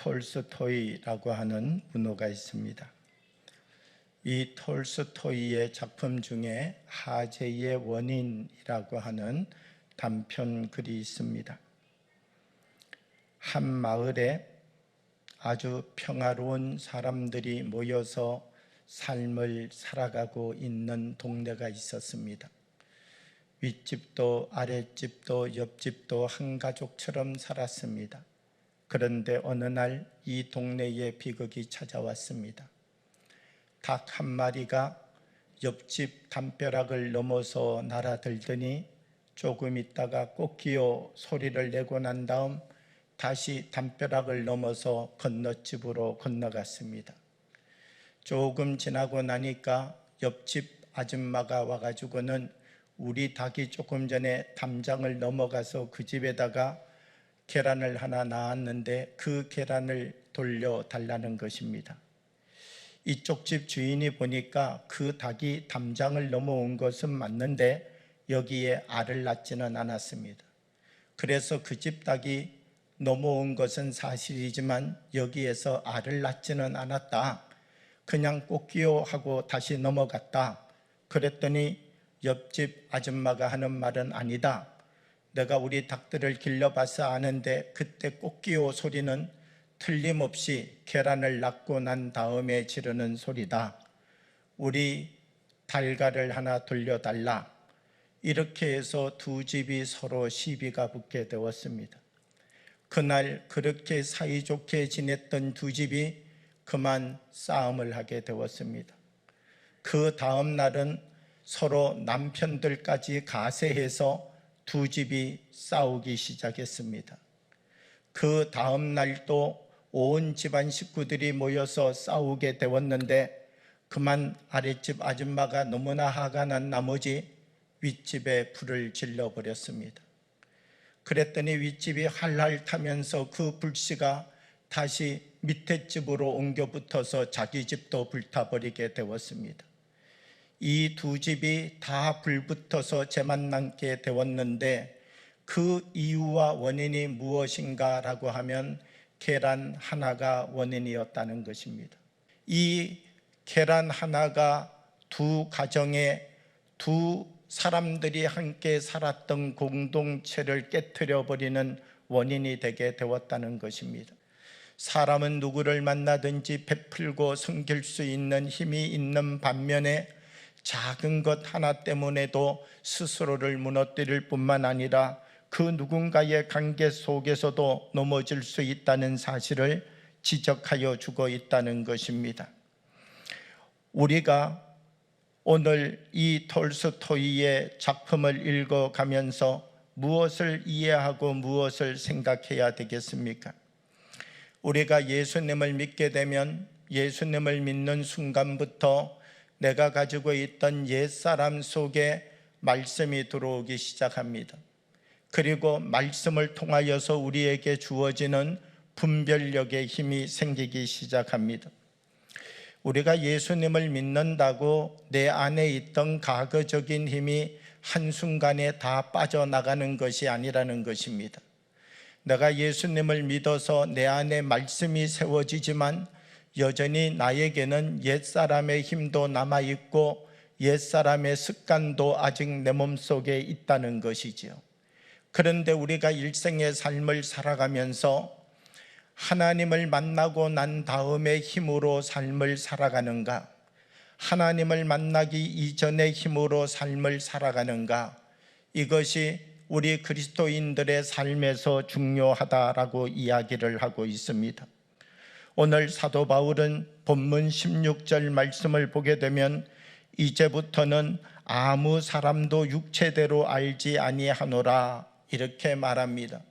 톨스토이라고 하는 문호가 있습니다. 이 톨스토이의 작품 중에 하재의 원인이라고 하는 단편 글이 있습니다. 한 마을에 아주 평화로운 사람들이 모여서 삶을 살아가고 있는 동네가 있었습니다. 윗집도 아랫집도 옆집도 한 가족처럼 살았습니다. 그런데 어느 날 이 동네에 비극이 찾아왔습니다. 닭 한 마리가 옆집 담벼락을 넘어서 날아들더니 조금 있다가 꼬끼요 소리를 내고 난 다음 다시 담벼락을 넘어서 건너집으로 건너갔습니다. 조금 지나고 나니까 옆집 아줌마가 와가지고는 우리 닭이 조금 전에 담장을 넘어가서 그 집에다가 계란을 하나 낳았는데 그 계란을 돌려달라는 것입니다. 이쪽 집 주인이 보니까 그 닭이 담장을 넘어온 것은 맞는데 여기에 알을 낳지는 않았습니다. 그래서 그 집 닭이 넘어온 것은 사실이지만 여기에서 알을 낳지는 않았다. 그냥 꼬끼요 하고 다시 넘어갔다. 그랬더니 옆집 아줌마가 하는 말은 아니다. 내가 우리 닭들을 길러봐서 아는데 그때 꼬끼요 소리는 틀림없이 계란을 낳고 난 다음에 지르는 소리다. 우리 달걀을 하나 돌려달라. 이렇게 해서 두 집이 서로 시비가 붙게 되었습니다. 그날 그렇게 사이좋게 지냈던 두 집이 그만 싸움을 하게 되었습니다. 그 다음 날은 서로 남편들까지 가세해서 두 집이 싸우기 시작했습니다. 그 다음 날도 온 집안 식구들이 모여서 싸우게 되었는데 그만 아랫집 아줌마가 너무나 화가 난 나머지 윗집에 불을 질러버렸습니다. 그랬더니 윗집이 활활 타면서 그 불씨가 다시 밑에 집으로 옮겨 붙어서 자기 집도 불타버리게 되었습니다. 이 두 집이 다 불붙어서 재만 남게 되었는데 그 이유와 원인이 무엇인가라고 하면 계란 하나가 원인이었다는 것입니다. 이 계란 하나가 두 가정에 두 사람들이 함께 살았던 공동체를 깨트려 버리는 원인이 되게 되었다는 것입니다. 사람은 누구를 만나든지 베풀고 섬길 수 있는 힘이 있는 반면에 작은 것 하나 때문에도 스스로를 무너뜨릴 뿐만 아니라 그 누군가의 관계 속에서도 넘어질 수 있다는 사실을 지적하여 주고 있다는 것입니다. 우리가 오늘 이 톨스토이의 작품을 읽어가면서 무엇을 이해하고 무엇을 생각해야 되겠습니까? 우리가 예수님을 믿게 되면 예수님을 믿는 순간부터 내가 가지고 있던 옛사람 속에 말씀이 들어오기 시작합니다. 그리고 말씀을 통하여서 우리에게 주어지는 분별력의 힘이 생기기 시작합니다. 우리가 예수님을 믿는다고 내 안에 있던 과거적인 힘이 한순간에 다 빠져나가는 것이 아니라는 것입니다. 내가 예수님을 믿어서 내 안에 말씀이 세워지지만 여전히 나에게는 옛사람의 힘도 남아있고 옛사람의 습관도 아직 내 몸속에 있다는 것이지요. 그런데 우리가 일생의 삶을 살아가면서 하나님을 만나고 난 다음에 힘으로 삶을 살아가는가? 하나님을 만나기 이전의 힘으로 삶을 살아가는가? 이것이 우리 그리스도인들의 삶에서 중요하다라고 이야기를 하고 있습니다. 오늘 사도 바울은 본문 16절 말씀을 보게 되면 이제부터는 아무 사람도 육체대로 알지 아니하노라 이렇게 말합니다.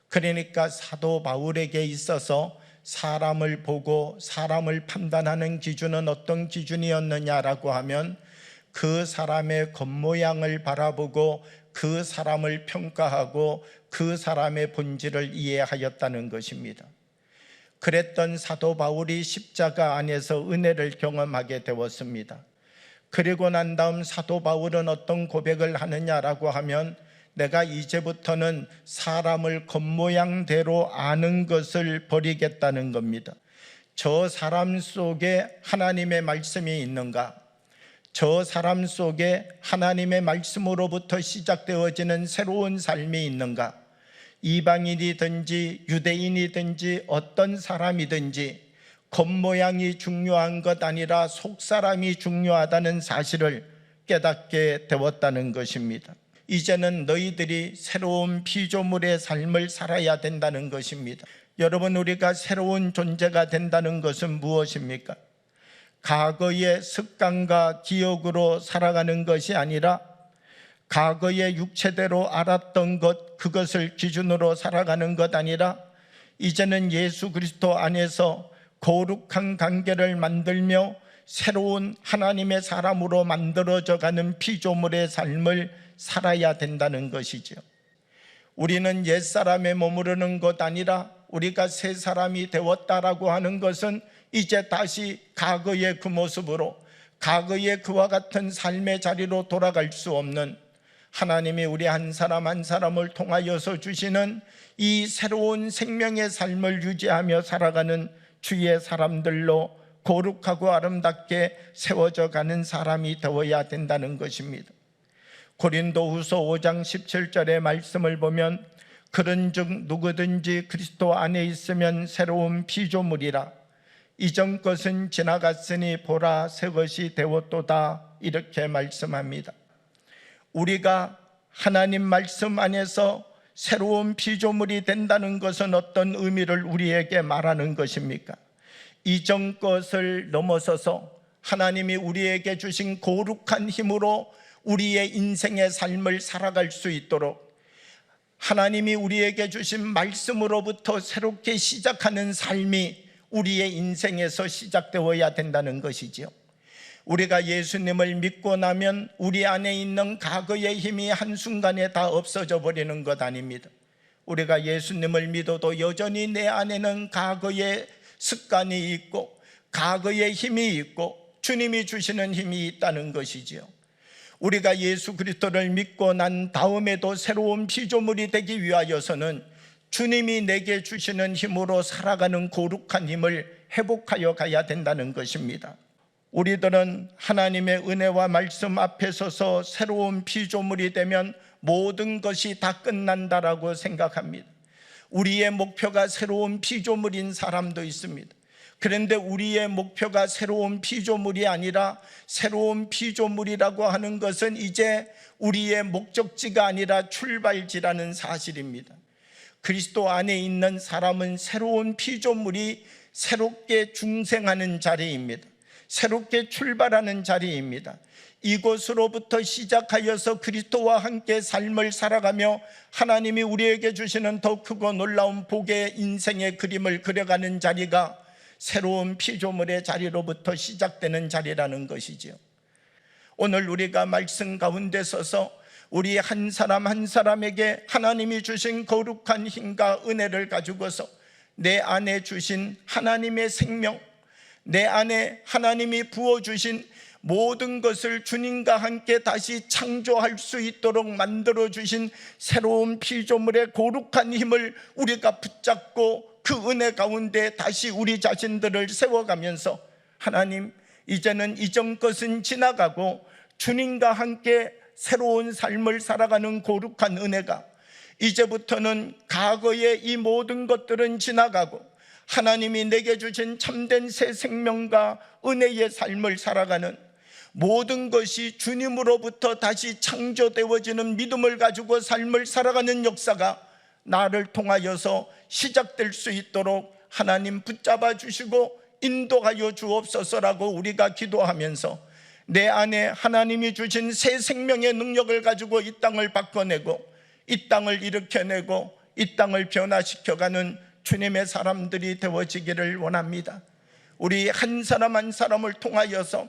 그러니까 사도 바울에게 있어서 사람을 보고 사람을 판단하는 기준은 어떤 기준이었느냐라고 하면 그 사람의 겉모양을 바라보고 그 사람을 평가하고 그 사람의 본질을 이해하였다는 것입니다. 그랬던 사도 바울이 십자가 안에서 은혜를 경험하게 되었습니다. 그리고 난 다음 사도 바울은 어떤 고백을 하느냐라고 하면 내가 이제부터는 사람을 겉모양대로 아는 것을 버리겠다는 겁니다. 저 사람 속에 하나님의 말씀이 있는가? 저 사람 속에 하나님의 말씀으로부터 시작되어지는 새로운 삶이 있는가? 이방인이든지 유대인이든지 어떤 사람이든지 겉모양이 중요한 것 아니라 속사람이 중요하다는 사실을 깨닫게 되었다는 것입니다. 이제는 너희들이 새로운 피조물의 삶을 살아야 된다는 것입니다. 여러분, 우리가 새로운 존재가 된다는 것은 무엇입니까? 과거의 습관과 기억으로 살아가는 것이 아니라 과거의 육체대로 알았던 것, 그것을 기준으로 살아가는 것 아니라 이제는 예수 그리스도 안에서 거룩한 관계를 만들며 새로운 하나님의 사람으로 만들어져가는 피조물의 삶을 살아야 된다는 것이죠. 우리는 옛사람에 머무르는 것 아니라 우리가 새 사람이 되었다라고 하는 것은 이제 다시 과거의 그 모습으로, 과거의 그와 같은 삶의 자리로 돌아갈 수 없는, 하나님이 우리 한 사람 한 사람을 통하여서 주시는 이 새로운 생명의 삶을 유지하며 살아가는 주의 사람들로 거룩하고 아름답게 세워져 가는 사람이 되어야 된다는 것입니다. 고린도후서 5장 17절의 말씀을 보면 그런즉 누구든지 그리스도 안에 있으면 새로운 피조물이라, 이전 것은 지나갔으니 보라 새 것이 되었도다, 이렇게 말씀합니다. 우리가 하나님 말씀 안에서 새로운 피조물이 된다는 것은 어떤 의미를 우리에게 말하는 것입니까? 이전 것을 넘어서서 하나님이 우리에게 주신 거룩한 힘으로 우리의 인생의 삶을 살아갈 수 있도록 하나님이 우리에게 주신 말씀으로부터 새롭게 시작하는 삶이 우리의 인생에서 시작되어야 된다는 것이지요. 우리가 예수님을 믿고 나면 우리 안에 있는 과거의 힘이 한순간에 다 없어져 버리는 것 아닙니다. 우리가 예수님을 믿어도 여전히 내 안에는 과거의 습관이 있고 과거의 힘이 있고 주님이 주시는 힘이 있다는 것이지요. 우리가 예수 그리스도를 믿고 난 다음에도 새로운 피조물이 되기 위하여서는 주님이 내게 주시는 힘으로 살아가는 거룩한 힘을 회복하여 가야 된다는 것입니다. 우리들은 하나님의 은혜와 말씀 앞에 서서 새로운 피조물이 되면 모든 것이 다 끝난다라고 생각합니다. 우리의 목표가 새로운 피조물인 사람도 있습니다. 그런데 우리의 목표가 새로운 피조물이 아니라 새로운 피조물이라고 하는 것은 이제 우리의 목적지가 아니라 출발지라는 사실입니다. 그리스도 안에 있는 사람은 새로운 피조물이 새롭게 중생하는 자리입니다. 새롭게 출발하는 자리입니다. 이곳으로부터 시작하여서 그리스도와 함께 삶을 살아가며 하나님이 우리에게 주시는 더 크고 놀라운 복의 인생의 그림을 그려가는 자리가 새로운 피조물의 자리로부터 시작되는 자리라는 것이죠. 오늘 우리가 말씀 가운데 서서 우리 한 사람 한 사람에게 하나님이 주신 거룩한 힘과 은혜를 가지고서 내 안에 주신 하나님의 생명, 내 안에 하나님이 부어주신 모든 것을 주님과 함께 다시 창조할 수 있도록 만들어주신 새로운 피조물의 거룩한 힘을 우리가 붙잡고 그 은혜 가운데 다시 우리 자신들을 세워가면서 하나님, 이제는 이전 것은 지나가고 주님과 함께 새로운 삶을 살아가는 거룩한 은혜가, 이제부터는 과거의 이 모든 것들은 지나가고 하나님이 내게 주신 참된 새 생명과 은혜의 삶을 살아가는, 모든 것이 주님으로부터 다시 창조되어지는 믿음을 가지고 삶을 살아가는 역사가 나를 통하여서 시작될 수 있도록 하나님 붙잡아 주시고 인도하여 주옵소서라고 우리가 기도하면서 내 안에 하나님이 주신 새 생명의 능력을 가지고 이 땅을 바꿔내고 이 땅을 일으켜내고 이 땅을 변화시켜가는 주님의 사람들이 되어지기를 원합니다. 우리 한 사람 한 사람을 통하여서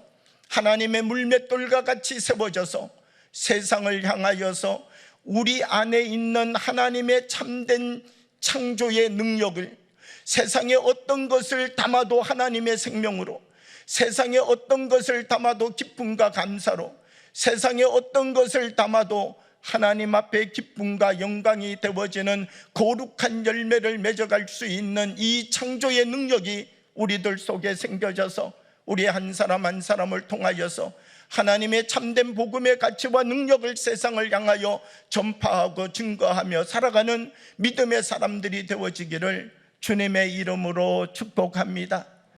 하나님의 물맷돌과 같이 세워져서 세상을 향하여서 우리 안에 있는 하나님의 참된 창조의 능력을, 세상에 어떤 것을 담아도 하나님의 생명으로, 세상에 어떤 것을 담아도 기쁨과 감사로, 세상에 어떤 것을 담아도 하나님 앞에 기쁨과 영광이 되어지는 거룩한 열매를 맺어갈 수 있는 이 창조의 능력이 우리들 속에 생겨져서 우리 한 사람 한 사람을 통하여서 하나님의 참된 복음의 가치와 능력을 세상을 향하여 전파하고 증거하며 살아가는 믿음의 사람들이 되어지기를 주님의 이름으로 축복합니다.